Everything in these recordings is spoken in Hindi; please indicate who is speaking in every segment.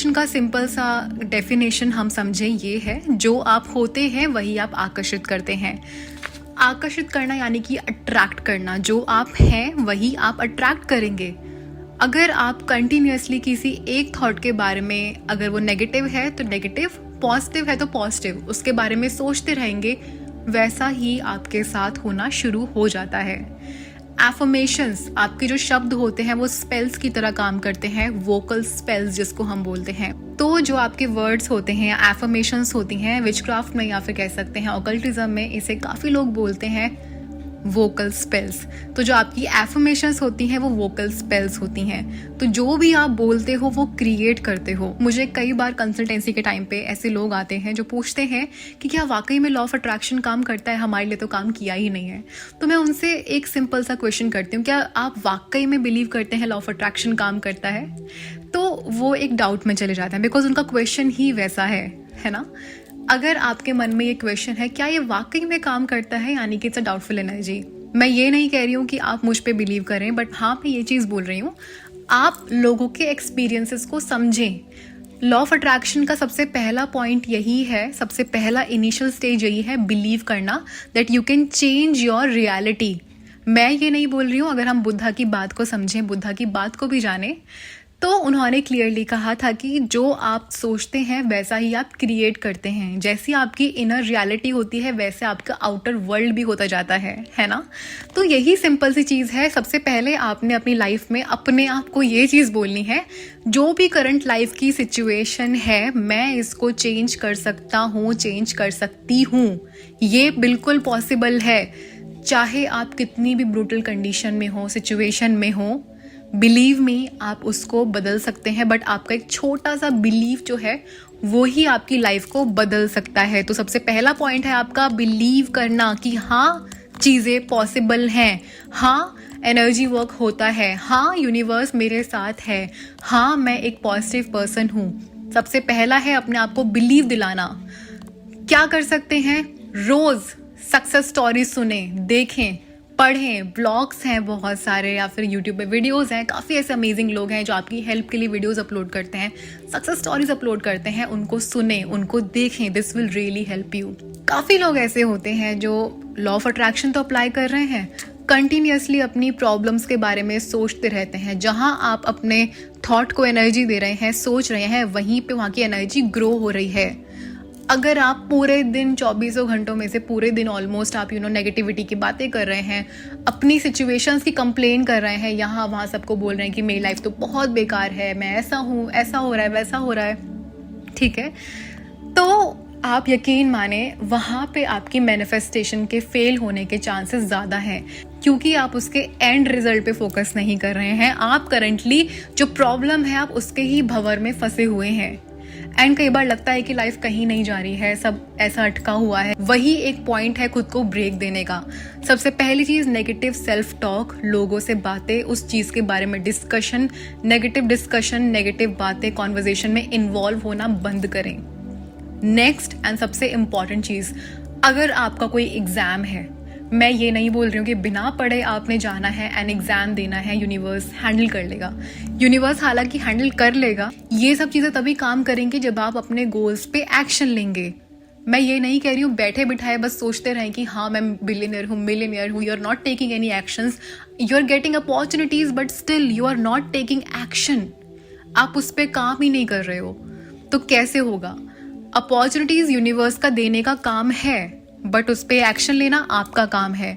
Speaker 1: अट्रैक्शन का सिंपल सा डेफिनेशन हम समझें ये है, जो आप होते हैं वही आप आकर्षित करते हैं। आकर्षित करना यानी कि अट्रैक्ट करना, जो आप हैं वही आप अट्रैक्ट करेंगे। अगर आप कंटिन्यूअसली किसी एक थॉट के बारे में, अगर वो नेगेटिव है तो नेगेटिव, पॉजिटिव है तो पॉजिटिव, उसके बारे में सोचते रहेंगे, वैसा ही आपके साथ होना शुरू हो जाता है। एफर्मेशंस, आपके जो शब्द होते हैं वो स्पेल्स की तरह काम करते हैं, वोकल स्पेल्स जिसको हम बोलते हैं। तो जो आपके वर्ड्स होते हैं, एफर्मेशंस होती हैं, विचक्राफ्ट में या फिर कह सकते हैं ऑकल्टिज्म में, इसे काफ़ी लोग बोलते हैं वोकल स्पेल्स। तो जो आपकी एफर्मेशंस होती हैं वो वोकल स्पेल्स होती हैं। तो जो भी आप बोलते हो वो क्रिएट करते हो। मुझे कई बार कंसल्टेंसी के टाइम पे ऐसे लोग आते हैं जो पूछते हैं कि क्या वाकई में लॉ ऑफ अट्रैक्शन काम करता है, हमारे लिए तो काम किया ही नहीं है। तो मैं उनसे एक सिंपल सा क्वेश्चन करती हूँ, क्या आप वाकई में बिलीव करते हैं लॉ ऑफ अट्रैक्शन काम करता है? तो वो एक डाउट में चले जाते हैं, बिकॉज उनका क्वेश्चन ही वैसा है ना। अगर आपके मन में ये क्वेश्चन है क्या ये वाकई में काम करता है, यानी कि इट्स अ डाउटफुल एनर्जी। मैं ये नहीं कह रही हूँ कि आप मुझ पे बिलीव करें, बट हाँ मैं ये चीज़ बोल रही हूँ, आप लोगों के एक्सपीरियंसेस को समझें। लॉ ऑफ अट्रैक्शन का सबसे पहला पॉइंट यही है, सबसे पहला इनिशियल स्टेज यही है, बिलीव करना that you can change your reality. मैं ये नहीं बोल रही हूँ, अगर हम बुद्धा की बात को समझें, बुद्धा की बात को भी जाने, तो उन्होंने क्लियरली कहा था कि जो आप सोचते हैं वैसा ही आप क्रिएट करते हैं। जैसी आपकी इनर रियलिटी होती है वैसे आपका आउटर वर्ल्ड भी होता जाता है ना। तो यही सिंपल सी चीज़ है। सबसे पहले आपने अपनी लाइफ में अपने आप को ये चीज़ बोलनी है, जो भी करंट लाइफ की सिचुएशन है मैं इसको चेंज कर सकता हूँ, चेंज कर सकती हूँ। ये बिल्कुल पॉसिबल है, चाहे आप कितनी भी ब्रूटल कंडीशन में हो, सिचुएशन में हो। बिलीव मी, आप उसको बदल सकते हैं, बट आपका एक छोटा सा बिलीव जो है वो ही आपकी लाइफ को बदल सकता है। तो सबसे पहला पॉइंट है आपका बिलीव करना कि हाँ चीज़ें पॉसिबल हैं, हाँ एनर्जी वर्क होता है, हाँ यूनिवर्स मेरे साथ है, हाँ मैं एक पॉजिटिव पर्सन हूँ। सबसे पहला है अपने आप को बिलीव दिलाना। क्या कर सकते हैं? रोज़ सक्सेस स्टोरी सुने, देखें, पढ़ें, ब्लॉग्स हैं बहुत सारे, या फिर यूट्यूब पे वीडियोस हैं, काफ़ी ऐसे अमेजिंग लोग हैं जो आपकी हेल्प के लिए वीडियोस अपलोड करते हैं, सक्सेस स्टोरीज अपलोड करते हैं, उनको सुने, उनको देखें, this will really help you. काफ़ी लोग ऐसे होते हैं जो लॉ ऑफ अट्रैक्शन तो अप्लाई कर रहे हैं, कंटिन्यूसली अपनी प्रॉब्लम्स के बारे में सोचते रहते हैं। जहाँ आप अपने थॉट को एनर्जी दे रहे हैं, सोच रहे हैं, वहीं पे वहाँ की एनर्जी ग्रो हो रही है। अगर आप पूरे दिन 24 घंटों में से पूरे दिन ऑलमोस्ट आप नेगेटिविटी की बातें कर रहे हैं, अपनी सिचुएशंस की कंप्लेन कर रहे हैं, यहाँ वहाँ सबको बोल रहे हैं कि मेरी लाइफ तो बहुत बेकार है, मैं ऐसा हूँ, ऐसा हो रहा है, वैसा हो रहा है, ठीक है, तो आप यकीन माने वहाँ पे आपकी मैनिफेस्टेशन के फेल होने के चांसेस ज़्यादा हैं, क्योंकि आप उसके एंड रिजल्ट पे फोकस नहीं कर रहे हैं। आप करंटली जो प्रॉब्लम है आप उसके ही भंवर में फंसे हुए हैं। एंड कई बार लगता है कि लाइफ कहीं नहीं जा रही है, सब ऐसा अटका हुआ है। वही एक पॉइंट है खुद को ब्रेक देने का। सबसे पहली चीज नेगेटिव सेल्फ टॉक, लोगों से बातें, उस चीज के बारे में डिस्कशन, नेगेटिव बातें, कॉन्वर्जेशन में इन्वॉल्व होना बंद करें। नेक्स्ट एंड सबसे इम्पॉर्टेंट चीज, अगर आपका कोई एग्जाम है, मैं ये नहीं बोल रही हूँ कि बिना पढ़े आपने जाना है एंड एग्जाम देना है, यूनिवर्स हैंडल कर लेगा। यूनिवर्स हालांकि हैंडल कर लेगा, ये सब चीज़ें तभी काम करेंगी जब आप अपने गोल्स पे एक्शन लेंगे। मैं ये नहीं कह रही हूँ बैठे बिठाए बस सोचते रहें कि हाँ मैं बिलियनियर हूँ, मिलियनियर हूँ। You are not taking any actions, you are getting opportunities but still you are not taking action. आप उस पर काम ही नहीं कर रहे हो, तो कैसे होगा? अपॉर्चुनिटीज यूनिवर्स का देने का काम है, बट उस पर एक्शन लेना आपका काम है।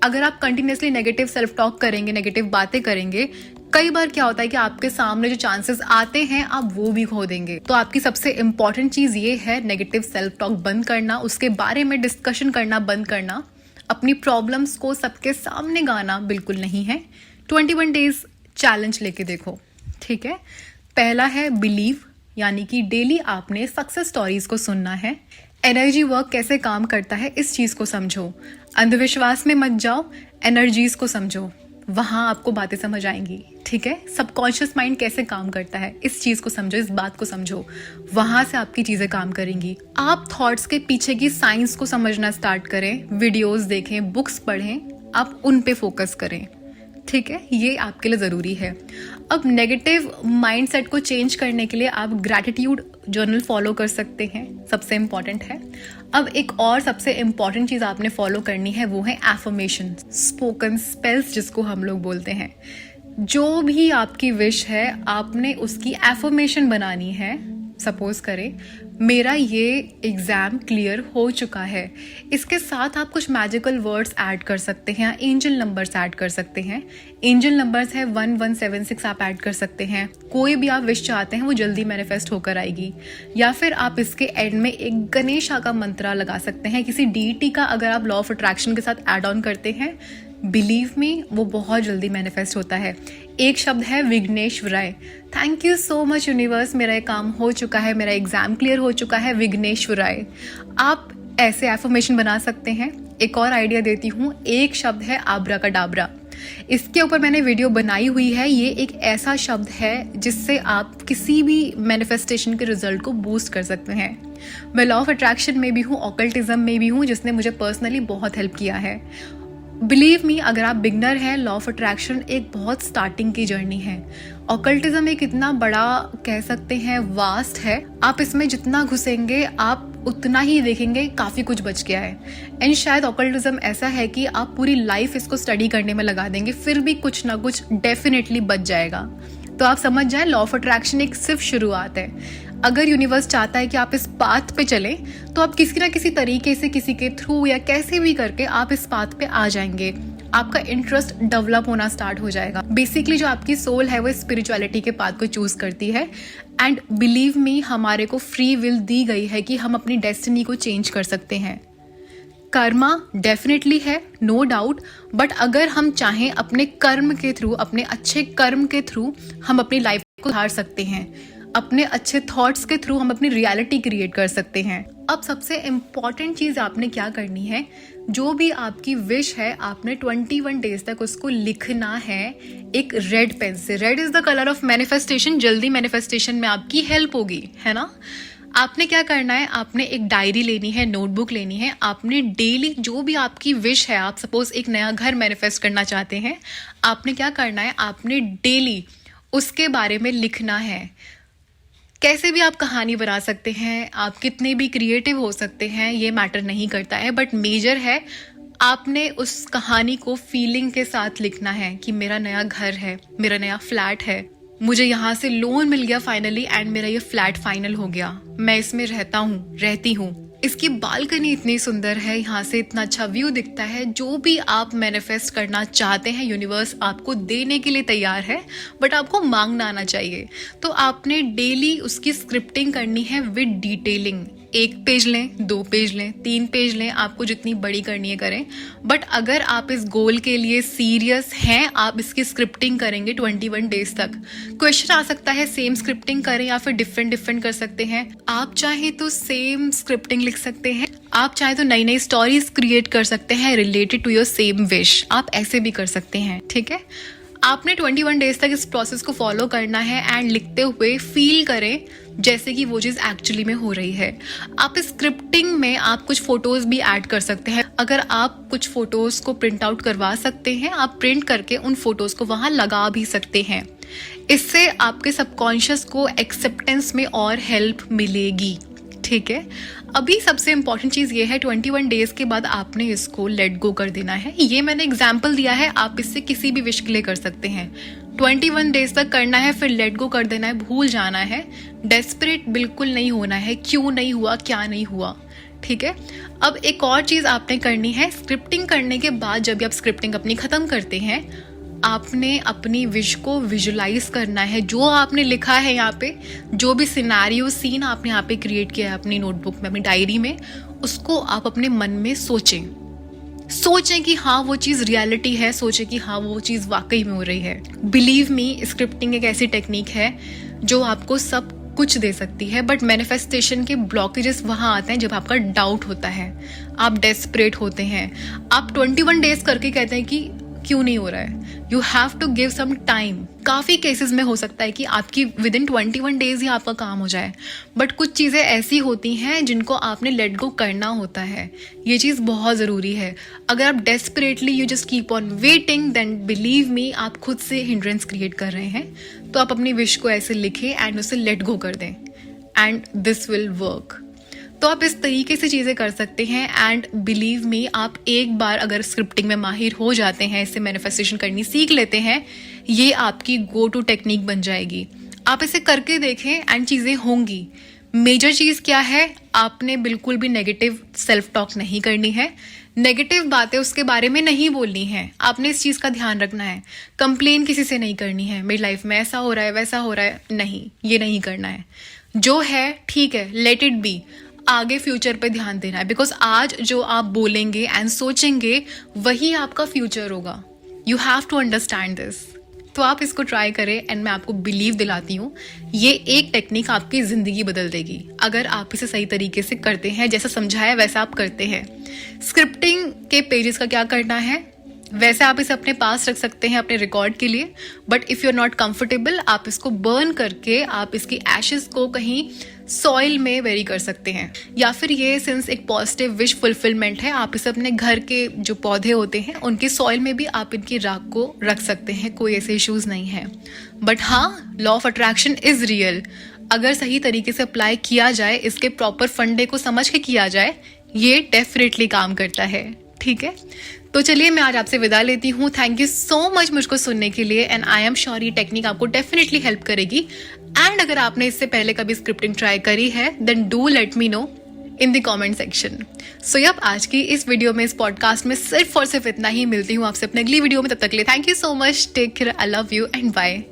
Speaker 1: अगर आप कंटिन्यूसली नेगेटिव सेल्फ टॉक करेंगे, नेगेटिव बातें करेंगे, कई बार क्या होता है कि आपके सामने जो चांसेस आते हैं आप वो भी खो देंगे। तो आपकी सबसे इंपॉर्टेंट चीज ये है नेगेटिव सेल्फ टॉक बंद करना, उसके बारे में डिस्कशन करना बंद करना, अपनी प्रॉब्लम्स को सबके सामने गाना बिल्कुल नहीं है। 21 डेज चैलेंज लेके देखो, ठीक है। पहला है बिलीव, यानी कि डेली आपने सक्सेस स्टोरीज को सुनना है। एनर्जी वर्क कैसे काम करता है इस चीज़ को समझो, अंधविश्वास में मत जाओ, एनर्जीज को समझो, वहाँ आपको बातें समझ आएंगी, ठीक है। सबकॉन्शियस माइंड कैसे काम करता है इस चीज़ को समझो, इस बात को समझो, वहाँ से आपकी चीज़ें काम करेंगी। आप थॉट्स के पीछे की साइंस को समझना स्टार्ट करें, वीडियोस देखें, बुक्स पढ़ें, आप उन पे फोकस करें। ठीक है, ये आपके लिए ज़रूरी है। अब नेगेटिव माइंडसेट को चेंज करने के लिए आप ग्रैटिट्यूड जर्नल फॉलो कर सकते हैं, सबसे इम्पॉर्टेंट है। अब एक और सबसे इम्पॉर्टेंट चीज़ आपने फॉलो करनी है, वो है एफर्मेशन, स्पोकन स्पेल्स जिसको हम लोग बोलते हैं। जो भी आपकी विश है आपने उसकी एफर्मेशन बनानी है। सपोज करें मेरा ये एग्ज़ाम क्लियर हो चुका है, इसके साथ आप कुछ मैजिकल वर्ड्स ऐड कर सकते हैं, एंजल नंबर्स ऐड कर सकते हैं। एंजल नंबर्स है 1176 आप ऐड कर सकते हैं। कोई भी आप विश चाहते हैं वो जल्दी मैनिफेस्ट होकर आएगी। या फिर आप इसके एंड में एक गणेशा का मंत्र लगा सकते हैं। किसी डीटी का अगर आप लॉ ऑफ अट्रैक्शन के साथ ऐड ऑन करते हैं, बिलीव मी वो बहुत जल्दी मैनिफेस्ट होता है। एक शब्द है विघ्नेश्वराय। Thank you so much universe, मेरा ये काम हो चुका है, मेरा एग्जाम क्लियर हो चुका है, विघ्नेश्वराय। आप ऐसे एफर्मेशन बना सकते हैं। एक और आइडिया देती हूँ, एक शब्द है आब्राकाडाब्रा। इसके ऊपर मैंने वीडियो बनाई हुई है। ये एक ऐसा शब्द है जिससे आप किसी भी मैनिफेस्टेशन के रिजल्ट को बूस्ट कर सकते हैं। मैं लॉ ऑफ अट्रैक्शन में भी हूँ, ऑकल्टिज्म में भी हूँ, जिसने मुझे पर्सनली बहुत हेल्प किया है। बिलीव मी, अगर आप बिगनर हैं, लॉ ऑफ अट्रैक्शन एक बहुत स्टार्टिंग की जर्नी है। ऑकल्टिज्म एक इतना बड़ा कह सकते हैं वास्ट है, आप इसमें जितना घुसेंगे आप उतना ही देखेंगे काफ़ी कुछ बच गया है। एंड शायद ऑकल्टिज्म ऐसा है कि आप पूरी लाइफ इसको स्टडी करने में लगा देंगे, फिर भी कुछ ना कुछ डेफिनेटली बच जाएगा। तो आप समझ जाएं, लॉ ऑफ अट्रैक्शन एक सिर्फ शुरुआत है। अगर यूनिवर्स चाहता है कि आप इस पाथ पे चलें, तो आप किसी ना किसी तरीके से, किसी के थ्रू या कैसे भी करके आप इस पाथ पे आ जाएंगे। आपका इंटरेस्ट डेवलप होना स्टार्ट हो जाएगा। बेसिकली जो आपकी सोल है वो स्पिरिचुअलिटी के पाथ को चूज करती है। एंड बिलीव मी, हमारे को फ्री विल दी गई है कि हम अपनी डेस्टिनी को चेंज कर सकते हैं। कर्मा डेफिनेटली है, नो डाउट, बट अगर हम चाहें अपने कर्म के थ्रू, अपने अच्छे कर्म के थ्रू हम अपनी लाइफ को सुधार सकते हैं। अपने अच्छे थॉट्स के थ्रू हम अपनी रियलिटी क्रिएट कर सकते हैं। अब सबसे इम्पॉर्टेंट चीज़ आपने क्या करनी है, जो भी आपकी विश है आपने 21 डेज तक उसको लिखना है एक रेड पेन से। Red is the colour of manifestation. जल्दी मैनिफेस्टेशन में आपकी हेल्प होगी, है ना। आपने क्या करना है, आपने एक डायरी लेनी है, नोटबुक लेनी है। आपने डेली जो भी आपकी विश है, आप सपोज एक नया घर मैनिफेस्ट करना चाहते हैं, आपने क्या करना है, आपने डेली उसके बारे में लिखना है। कैसे भी आप कहानी बना सकते हैं, आप कितने भी क्रिएटिव हो सकते हैं, ये मैटर नहीं करता है, बट मेजर है आपने उस कहानी को फीलिंग के साथ लिखना है कि मेरा नया घर है, मेरा नया फ्लैट है, मुझे यहाँ से लोन मिल गया फाइनली एंड मेरा ये फ्लैट फाइनल हो गया, मैं इसमें रहता हूँ, रहती हूँ, इसकी बालकनी इतनी सुंदर है, यहाँ से इतना अच्छा व्यू दिखता है। जो भी आप मैनिफेस्ट करना चाहते हैं यूनिवर्स आपको देने के लिए तैयार है, बट आपको मांगना आना चाहिए। तो आपने डेली उसकी स्क्रिप्टिंग करनी है विद डिटेलिंग। 1 पेज लें, 2 पेज लें, 3 पेज लें, आपको जितनी बड़ी करनी है करें। बट अगर आप इस गोल के लिए सीरियस हैं, आप इसकी स्क्रिप्टिंग करेंगे 21 डेज तक। क्वेश्चन आ सकता है सेम स्क्रिप्टिंग करें या फिर डिफरेंट कर सकते हैं। आप चाहे तो सेम स्क्रिप्टिंग लिख सकते हैं, आप चाहे तो नई नई स्टोरीज क्रिएट कर सकते हैं related to your same wish. आप ऐसे भी कर सकते हैं, ठीक है। आपने 21 डेज तक इस प्रोसेस को फॉलो करना है एंड लिखते हुए फील करें जैसे कि वो चीज़ एक्चुअली में हो रही है। आप इस स्क्रिप्टिंग में आप कुछ फोटोज भी ऐड कर सकते हैं। अगर आप कुछ फोटोज को प्रिंट आउट करवा सकते हैं, आप प्रिंट करके उन फोटोज को वहाँ लगा भी सकते हैं। इससे आपके सबकॉन्शियस को एक्सेप्टेंस में और हेल्प मिलेगी, ठीक है। अभी सबसे इंपॉर्टेंट चीज़ ये है, 21 डेज के बाद आपने इसको लेट गो कर देना है। ये मैंने एग्जाम्पल दिया है, आप इससे किसी भी विश के लिए कर सकते हैं। 21 डेज तक करना है, फिर लेट गो कर देना है, भूल जाना है। डेस्परेट बिल्कुल नहीं होना है, क्यों नहीं हुआ, क्या नहीं हुआ, ठीक है। अब एक और चीज़ आपने करनी है, स्क्रिप्टिंग करने के बाद जब आप स्क्रिप्टिंग अपनी ख़त्म करते हैं, आपने अपनी विश को विजुलाइज करना है। जो आपने लिखा है यहाँ पे, जो भी सिनेरियो सीन आपने यहाँ पे क्रिएट किया है अपनी नोटबुक में, अपनी डायरी में, उसको आप अपने मन में सोचें कि हाँ वो चीज़ रियलिटी है, सोचें कि हाँ वो चीज़ वाकई में हो रही है। बिलीव मी, स्क्रिप्टिंग एक ऐसी टेक्निक है जो आपको सब कुछ दे सकती है, बट मैनिफेस्टेशन के ब्लॉकेजेस वहाँ आते हैं जब आपका डाउट होता है, आप डेस्परेट होते हैं, आप 21 डेज करके कहते हैं कि क्यों नहीं हो रहा है? You have to give some time. काफ़ी केसेस में हो सकता है कि आपकी विद इन 21 डेज ही आपका काम हो जाए, बट कुछ चीज़ें ऐसी होती हैं जिनको आपने लेट गो करना होता है। ये चीज़ बहुत ज़रूरी है। अगर आप desperately you just keep on waiting, then believe me आप खुद से हिंड्रेंस क्रिएट कर रहे हैं। तो आप अपनी विश को ऐसे लिखें एंड उसे लेट गो कर दें, एंड दिस विल वर्क। तो आप इस तरीके से चीज़ें कर सकते हैं, एंड बिलीव मी आप एक बार अगर स्क्रिप्टिंग में माहिर हो जाते हैं, इससे मैनिफेस्टेशन करनी सीख लेते हैं, ये आपकी गो टू टेक्निक बन जाएगी। आप इसे करके देखें एंड चीज़ें होंगी। मेजर चीज़ क्या है, आपने बिल्कुल भी नेगेटिव सेल्फ टॉक नहीं करनी है, नेगेटिव बातें उसके बारे में नहीं बोलनी है। आपने इस चीज़ का ध्यान रखना है। कंप्लेन किसी से नहीं करनी है, मेरी लाइफ में ऐसा हो रहा है वैसा हो रहा है, नहीं, ये नहीं करना है। जो है ठीक है, लेट इट बी। आगे फ्यूचर पे ध्यान देना है, बिकॉज आज जो आप बोलेंगे एंड सोचेंगे वही आपका फ्यूचर होगा। You have to understand this. तो आप इसको ट्राई करें एंड मैं आपको बिलीव दिलाती हूँ ये एक टेक्निक आपकी ज़िंदगी बदल देगी, अगर आप इसे सही तरीके से करते हैं, जैसा समझाया वैसा आप करते हैं। स्क्रिप्टिंग के पेजेस का क्या करना है, वैसे आप इसे अपने पास रख सकते हैं अपने रिकॉर्ड के लिए, but if you are not comfortable आप इसको बर्न करके आप इसकी एशेस को कहीं सॉइल में वेरी कर सकते हैं। या फिर ये सिंस एक पॉजिटिव विश फुलफिलमेंट है, आप इसे अपने घर के जो पौधे होते हैं उनके सॉइल में भी आप इनकी राख को रख सकते हैं, कोई ऐसे इश्यूज नहीं है। बट हाँ, law of attraction is real. अगर सही तरीके से अप्लाई किया जाए, इसके प्रॉपर फंडे को समझ के किया जाए, ये डेफिनेटली काम करता है। ठीक है, तो चलिए मैं आज आपसे विदा लेती हूँ। थैंक यू सो मच मुझको सुनने के लिए, एंड आई एम श्योर ये टेक्निक आपको डेफिनेटली हेल्प करेगी। एंड अगर आपने इससे पहले कभी स्क्रिप्टिंग ट्राई करी है, then do let me know in the comment section. So yup, आज की इस वीडियो में, इस पॉडकास्ट में सिर्फ और सिर्फ इतना ही। मिलती हूँ आपसे अपने अगली वीडियो में, तब तक के लिए thank you so much, take care, I love you and bye.